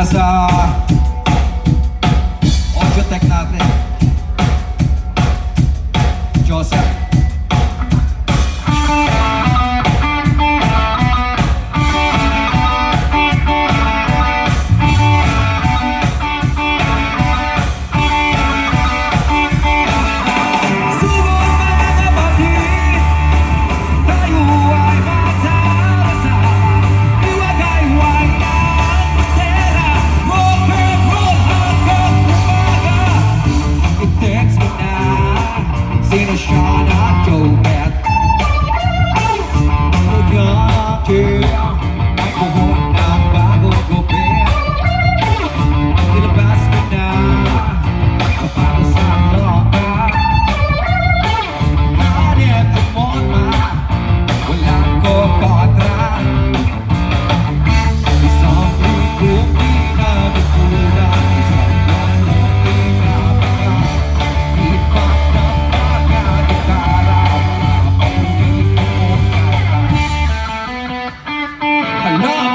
mula sa audio tech natin, Joseph. Sino siya nag-go-bet? Huwag ay buhok ng bagong gupit. Ilabas mo na para sa loka. Hanip mo ma, walang kokontra. Isang grupong pinagkulang, isang grupong pinapaka. Ipak na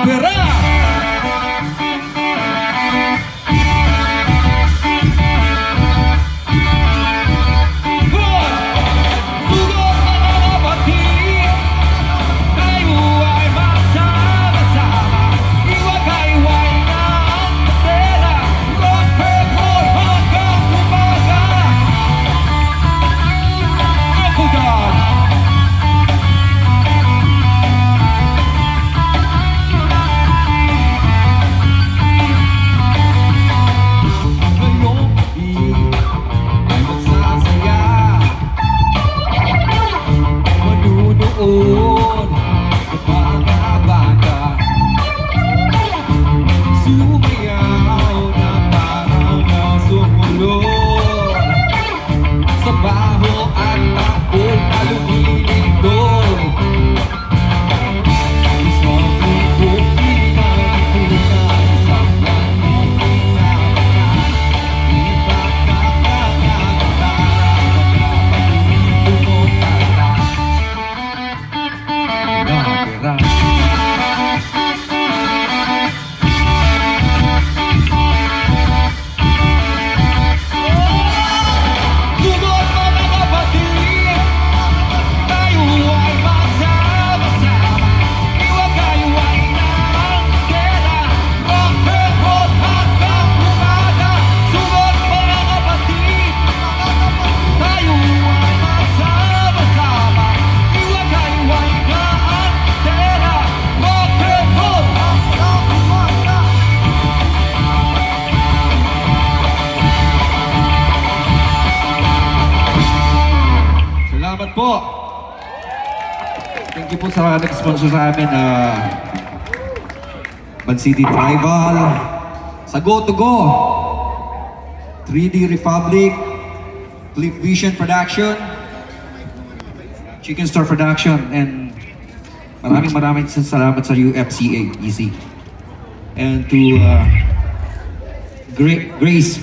Pera! Sumayaw na parang nasumulod sa baho at takbol na lumilindol. Isang grupong pinagkulang, isang grupong pinapaka. Iba't nakakagitara, magkapag-ibig mo tata. Pera. Salamat po. Thank you po sa nag-sponsor sa amin na Bad City Tribal, sa Go2Go, 3D Republic, Clip Vision Production, Chicken Store Production, and maraming salamat sa UFCA EC. And to Grace